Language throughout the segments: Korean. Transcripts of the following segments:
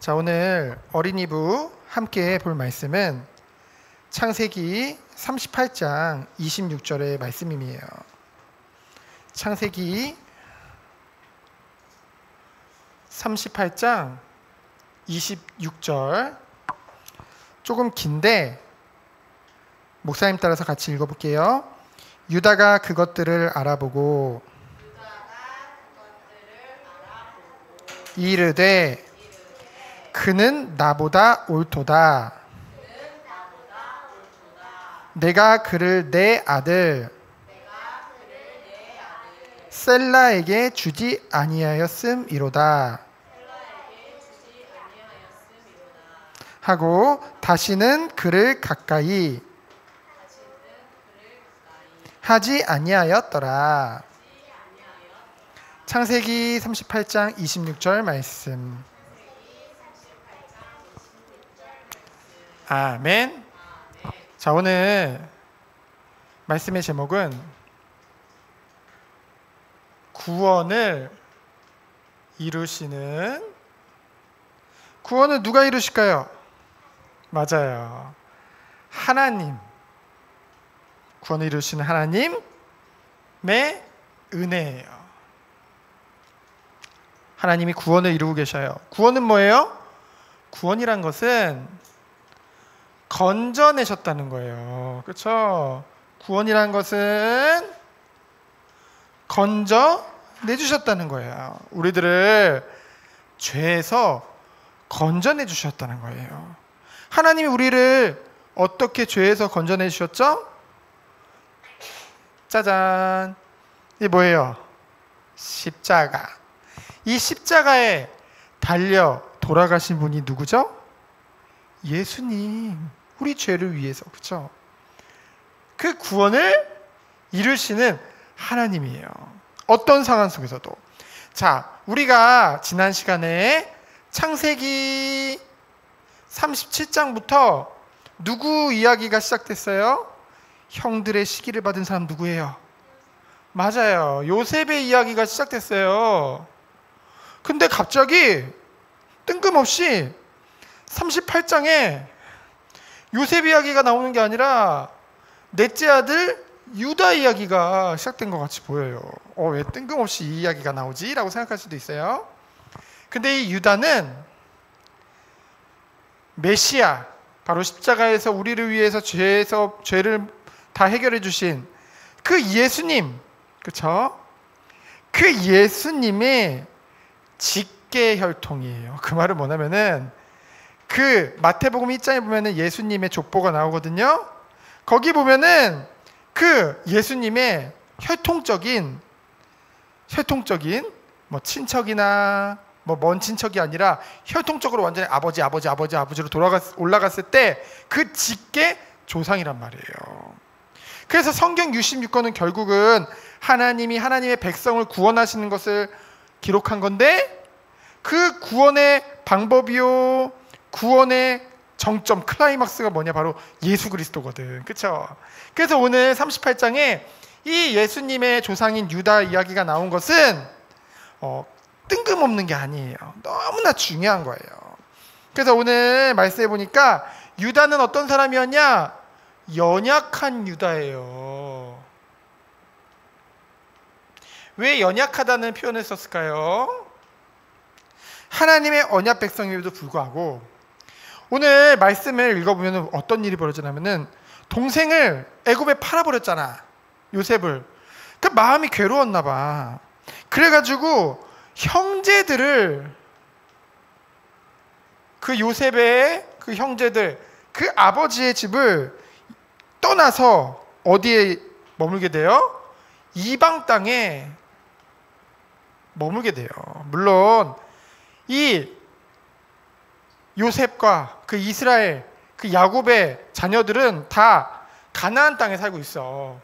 자, 오늘 어린이부 함께 볼 말씀은 창세기 38장 26절의 말씀이에요. 창세기 38장 26절 조금 긴데 목사님 따라서 같이 읽어볼게요. 유다가 그것들을 알아보고 이르되 그는 나보다 옳도다. 내가 그를 내 아들 셀라에게 주지 아니하였음이로다 하고 다시는 그를 가까이 하지 아니하였더라. 창세기 38장 26절 말씀. 아멘. 자, 오늘 말씀의 제목은 구원을 이루시는, 구원을 누가 이루실까요? 맞아요, 하나님. 구원을 이루시는 하나님의 은혜예요. 하나님이 구원을 이루고 계셔요. 구원은 뭐예요? 구원이란 것은 건져내셨다는 거예요. 그렇죠? 구원이란 것은 건져내주셨다는 거예요. 우리들을 죄에서 건져내주셨다는 거예요. 하나님이 우리를 어떻게 죄에서 건져내주셨죠? 짜잔, 이게 뭐예요? 십자가. 이 십자가에 달려 돌아가신 분이 누구죠? 예수님. 우리 죄를 위해서. 그렇죠? 그 구원을 이루시는 하나님이에요. 어떤 상황 속에서도. 자, 우리가 지난 시간에 창세기 37장부터 누구 이야기가 시작됐어요? 형들의 시기를 받은 사람 누구예요? 맞아요, 요셉의 이야기가 시작됐어요. 근데 갑자기 뜬금없이 38장에 요셉 이야기가 나오는 게 아니라 넷째 아들 유다 이야기가 시작된 것 같이 보여요. 왜 뜬금없이 이 이야기가 나오지? 라고 생각할 수도 있어요. 근데 이 유다는 메시아, 바로 십자가에서 우리를 위해서 죄를 다 해결해 주신 그 예수님, 그렇죠? 그 예수님의 직계 혈통이에요. 그 말은 뭐냐면은 그 마태복음 1장에 보면은 예수님의 족보가 나오거든요. 거기 보면은 그 예수님의 혈통적인 뭐 친척이나 뭐 먼 친척이 아니라 혈통적으로 완전히 아버지로 올라갔을 때 그 직계 조상이란 말이에요. 그래서 성경 66권은 결국은 하나님이 하나님의 백성을 구원하시는 것을 기록한 건데, 그 구원의 방법이요, 구원의 정점, 클라이막스가 뭐냐? 바로 예수 그리스도거든. 그렇죠? 그래서 오늘 38장에 이 예수님의 조상인 유다 이야기가 나온 것은 뜬금없는 게 아니에요. 너무나 중요한 거예요. 그래서 오늘 말씀해 보니까 유다는 어떤 사람이었냐? 연약한 유다예요. 왜 연약하다는 표현을 썼을까요? 하나님의 언약 백성임에도 불구하고 오늘 말씀을 읽어보면 어떤 일이 벌어지냐면은 동생을 애굽에 팔아버렸잖아, 요셉을. 그 마음이 괴로웠나 봐. 그래가지고 형제들을, 그 요셉의 그 형제들, 그 아버지의 집을 떠나서 어디에 머물게 돼요? 이방 땅에 머물게 돼요. 물론 이 요셉과 그 이스라엘, 그 야곱의 자녀들은 다 가나안 땅에 살고 있어.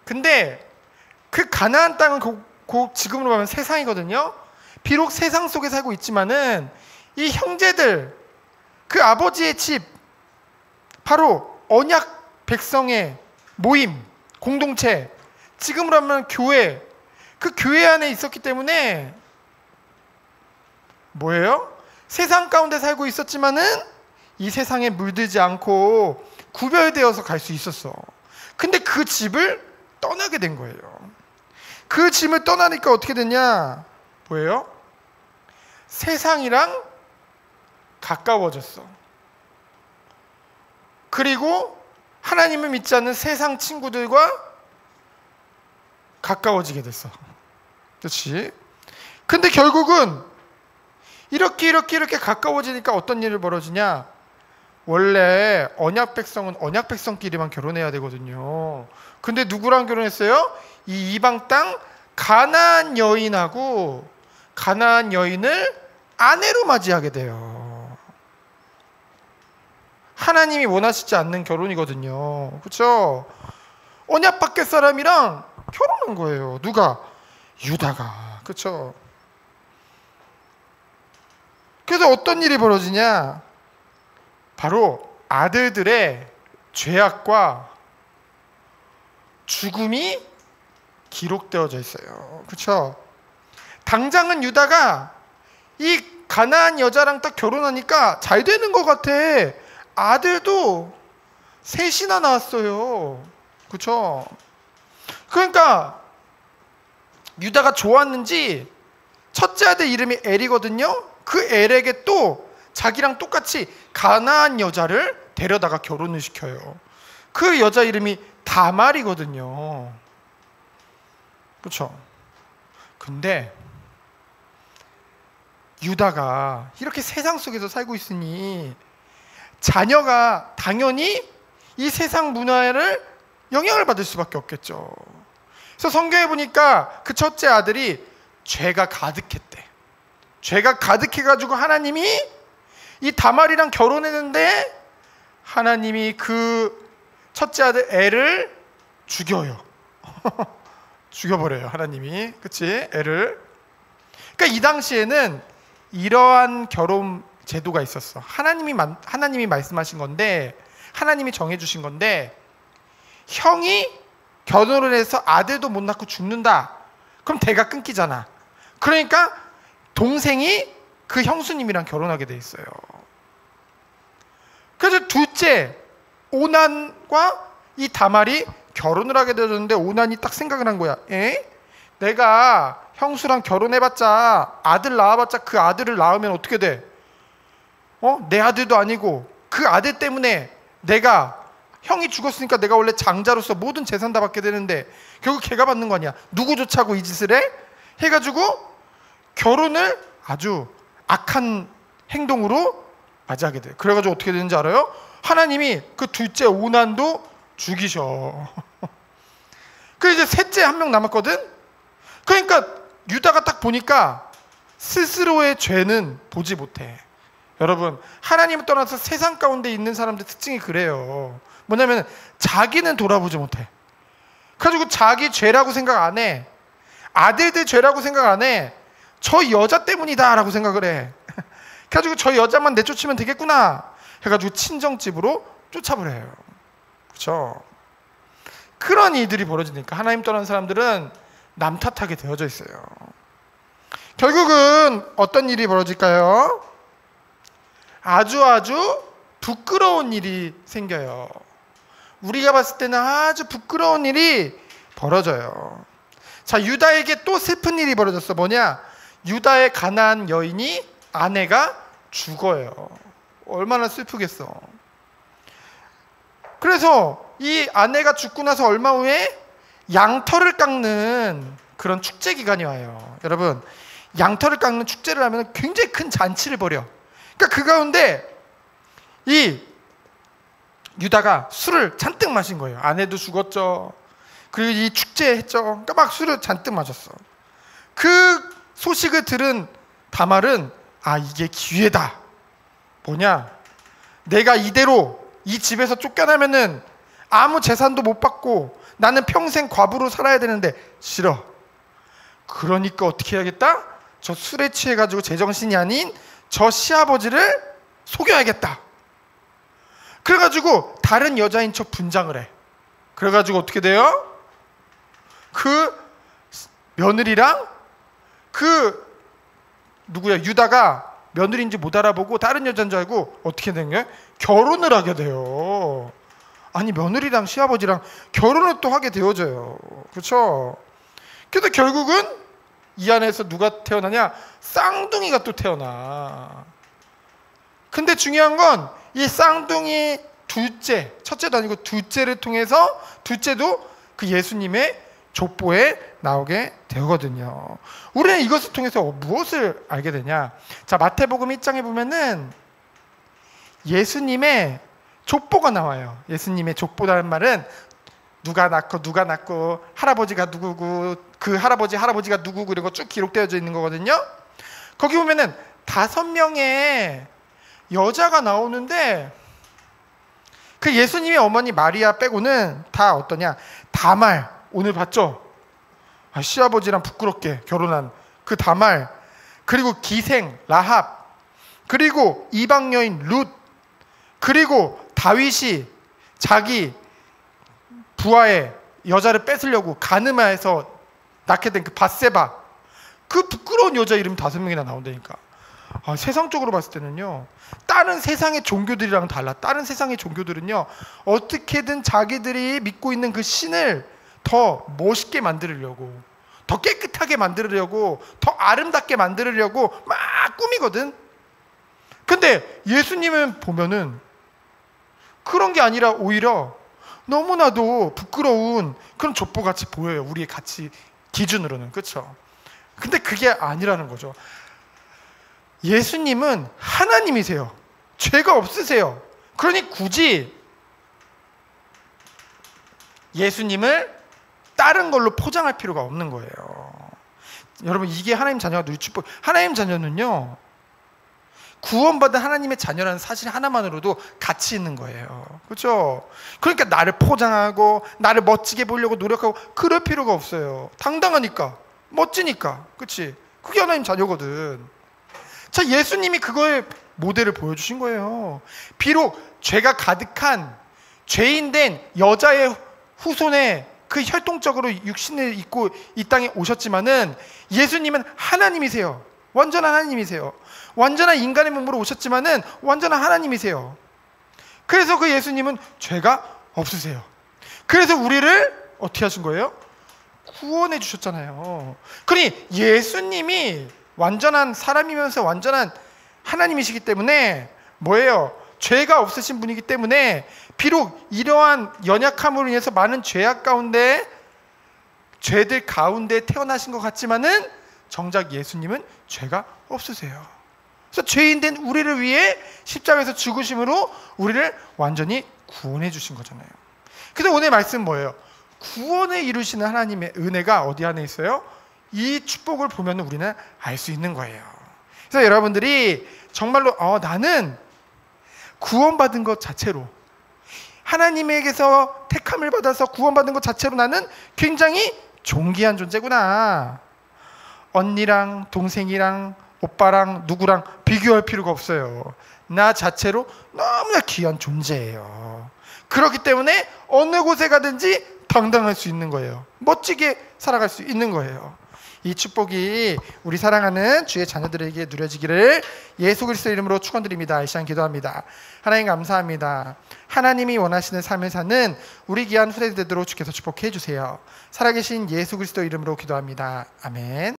근데 그 가나안 땅은 지금으로 보면 세상이거든요. 비록 세상 속에 살고 있지만은 이 형제들, 그 아버지의 집, 바로 언약 백성의 모임, 공동체, 지금으로 하면 교회, 그 교회 안에 있었기 때문에 뭐예요? 세상 가운데 살고 있었지만은 이 세상에 물들지 않고 구별되어서 갈 수 있었어. 근데 그 집을 떠나게 된 거예요. 그 집을 떠나니까 어떻게 됐냐? 뭐예요? 세상이랑 가까워졌어. 그리고 하나님을 믿지 않는 세상 친구들과 가까워지게 됐어. 그렇지? 근데 결국은 이렇게 가까워지니까 어떤 일이 벌어지냐? 원래 언약 백성은 언약 백성끼리만 결혼해야 되거든요. 근데 누구랑 결혼했어요? 이 이방 땅 가나안 여인하고 가나안 여인을 아내로 맞이하게 돼요. 하나님이 원하시지 않는 결혼이거든요. 그렇죠? 언약 밖의 사람이랑 결혼한 거예요. 누가? 유다가. 그렇죠? 그래서 어떤 일이 벌어지냐? 바로 아들들의 죄악과 죽음이 기록되어져 있어요. 그렇죠? 당장은 유다가 이 가나안 여자랑 딱 결혼하니까 잘 되는 것 같아. 아들도 셋이나 낳았어요. 그렇죠? 그러니까 유다가 좋았는지 첫째 아들 이름이 엘이거든요. 그 엘에게 또 자기랑 똑같이 가나안 여자를 데려다가 결혼을 시켜요. 그 여자 이름이 다말이거든요. 그렇죠? 근데 유다가 이렇게 세상 속에서 살고 있으니 자녀가 당연히 이 세상 문화를 영향을 받을 수밖에 없겠죠. 그래서 성경에 보니까 그 첫째 아들이 죄가 가득했대. 죄가 가득해가지고 하나님이 이 다말이랑 결혼했는데 하나님이 그 첫째 아들 애를 죽여요. 죽여버려요. 하나님이. 그치? 애를. 그러니까 이 당시에는 이러한 결혼 제도가 있었어. 하나님이 말씀하신 건데, 하나님이 정해주신 건데, 형이 결혼을 해서 아들도 못 낳고 죽는다. 그럼 대가 끊기잖아. 그러니까 동생이 그 형수님이랑 결혼하게 돼 있어요. 그래서 둘째 오난과 이 다말이 결혼을 하게 되었는데 오난이 딱 생각을 한 거야. 내가 형수랑 결혼해봤자 아들 낳아봤자 그 아들을 낳으면 어떻게 돼? 내 아들도 아니고 그 아들 때문에 내가 형이 죽었으니까 내가 원래 장자로서 모든 재산 다 받게 되는데 결국 걔가 받는 거 아니야. 누구 좋자고 이 짓을 해? 해가지고 결혼을 아주 악한 행동으로 맞이하게 돼요. 그래가지고 어떻게 되는지 알아요? 하나님이 그 둘째 오난도 죽이셔. 그 이제 셋째 한 명 남았거든. 그러니까 유다가 딱 보니까 스스로의 죄는 보지 못해. 여러분, 하나님을 떠나서 세상 가운데 있는 사람들 특징이 그래요. 뭐냐면 자기는 돌아보지 못해. 그래가지고 자기 죄라고 생각 안 해. 아들들 죄라고 생각 안 해. 저 여자 때문이다 라고 생각을 해. 그래가지고 저 여자만 내쫓으면 되겠구나 해가지고 친정집으로 쫓아버려요. 그렇죠? 그런 일들이 벌어지니까 하나님 떠난 사람들은 남 탓하게 되어져 있어요. 결국은 어떤 일이 벌어질까요? 아주 부끄러운 일이 생겨요. 우리가 봤을 때는 아주 부끄러운 일이 벌어져요. 자, 유다에게 또 슬픈 일이 벌어졌어. 뭐냐? 유다의 가나안 여인이 아내가 죽어요. 얼마나 슬프겠어. 그래서 이 아내가 죽고 나서 얼마 후에 양털을 깎는 그런 축제 기간이 와요. 여러분, 양털을 깎는 축제를 하면 굉장히 큰 잔치를 벌여. 그러니까 그 가운데 이 유다가 술을 잔뜩 마신 거예요. 아내도 죽었죠. 그리고 이 축제 했죠. 그러니까 막 술을 잔뜩 마셨어. 그 소식을 들은 다말은 이게 기회다. 뭐냐? 내가 이대로 이 집에서 쫓겨나면은 아무 재산도 못 받고 나는 평생 과부로 살아야 되는데 싫어. 그러니까 어떻게 해야겠다? 저 술에 취해가지고 제정신이 아닌 저 시아버지를 속여야겠다. 그래가지고 다른 여자인 척 분장을 해. 그래가지고 어떻게 돼요? 그 며느리랑 그 누구야? 유다가 며느리인지 못 알아보고 다른 여자인 줄 알고 어떻게 된 거예요? 결혼을 하게 돼요. 아니 며느리랑 시아버지랑 결혼을 또 하게 되어져요. 그렇죠? 그래서 결국은 이 안에서 누가 태어나냐? 쌍둥이가 또 태어나. 근데 중요한 건 이 쌍둥이 둘째, 첫째도 아니고 둘째를 통해서 둘째도 그 예수님의 족보에 나오게 되거든요. 우리는 이것을 통해서 무엇을 알게 되냐? 자, 마태복음 1장에 보면은 예수님의 족보가 나와요. 예수님의 족보라는 말은 누가 낳고 할아버지가 누구고 그 할아버지가 누구고 이런 거 쭉 기록되어져 있는 거거든요. 거기 보면은 5명의 여자가 나오는데 그 예수님의 어머니 마리아 빼고는 다 어떠냐? 다말, 오늘 봤죠? 시아버지랑 부끄럽게 결혼한 그 다말, 그리고 기생 라합, 그리고 이방 여인 룻, 그리고 다윗이 자기 부하의 여자를 뺏으려고 가늠해서 낳게 된 그 밧세바, 그 부끄러운 여자 이름 5명이나 나온다니까. 세상적으로 봤을 때는요, 다른 세상의 종교들이랑 달라. 다른 세상의 종교들은요, 어떻게든 자기들이 믿고 있는 그 신을 더 멋있게 만들려고, 더 깨끗하게 만들려고, 더 아름답게 만들려고 막 꾸미거든. 근데 예수님은 보면은 그런 게 아니라 오히려 너무나도 부끄러운 그런 족보같이 보여요. 우리의 가치 기준으로는. 그렇죠? 근데 그게 아니라는 거죠. 예수님은 하나님이세요. 죄가 없으세요. 그러니 굳이 예수님을 다른 걸로 포장할 필요가 없는 거예요. 여러분, 이게 하나님 자녀가 누릴 축복. 하나님 자녀는요, 구원받은 하나님의 자녀라는 사실 하나만으로도 가치 있는 거예요. 그렇죠? 그러니까 나를 포장하고 나를 멋지게 보려고 노력하고 그럴 필요가 없어요. 당당하니까, 멋지니까. 그렇지? 그게 하나님 자녀거든. 자, 예수님이 그거의 모델을 보여주신 거예요. 비록 죄가 가득한 죄인된 여자의 후손에 그 혈통적으로 육신을 입고 이 땅에 오셨지만은 예수님은 하나님이세요. 완전한 하나님이세요. 완전한 인간의 몸으로 오셨지만은 완전한 하나님이세요. 그래서 그 예수님은 죄가 없으세요. 그래서 우리를 어떻게 하신 거예요? 구원해 주셨잖아요. 그러니 예수님이 완전한 사람이면서 완전한 하나님이시기 때문에 뭐예요? 죄가 없으신 분이기 때문에 비록 이러한 연약함으로 인해서 많은 죄악 가운데, 죄들 가운데 태어나신 것 같지만은 정작 예수님은 죄가 없으세요. 그래서 죄인된 우리를 위해 십자가에서 죽으심으로 우리를 완전히 구원해 주신 거잖아요. 그래서 오늘 말씀 뭐예요? 구원을 이루시는 하나님의 은혜가 어디 안에 있어요? 이 축복을 보면 우리는 알 수 있는 거예요. 그래서 여러분들이 정말로 나는 구원받은 것 자체로, 하나님에게서 택함을 받아서 구원받은 것 자체로 나는 굉장히 존귀한 존재구나. 언니랑 동생이랑 오빠랑 누구랑 비교할 필요가 없어요. 나 자체로 너무나 귀한 존재예요. 그렇기 때문에 어느 곳에 가든지 당당할 수 있는 거예요. 멋지게 살아갈 수 있는 거예요. 이 축복이 우리 사랑하는 주의 자녀들에게 누려지기를 예수 그리스도 이름으로 축원드립니다. 이 시간 기도합니다. 하나님 감사합니다. 하나님이 원하시는 삶을 사는 우리 귀한 후대들로 주께서 축복해 주세요. 살아계신 예수 그리스도 이름으로 기도합니다. 아멘.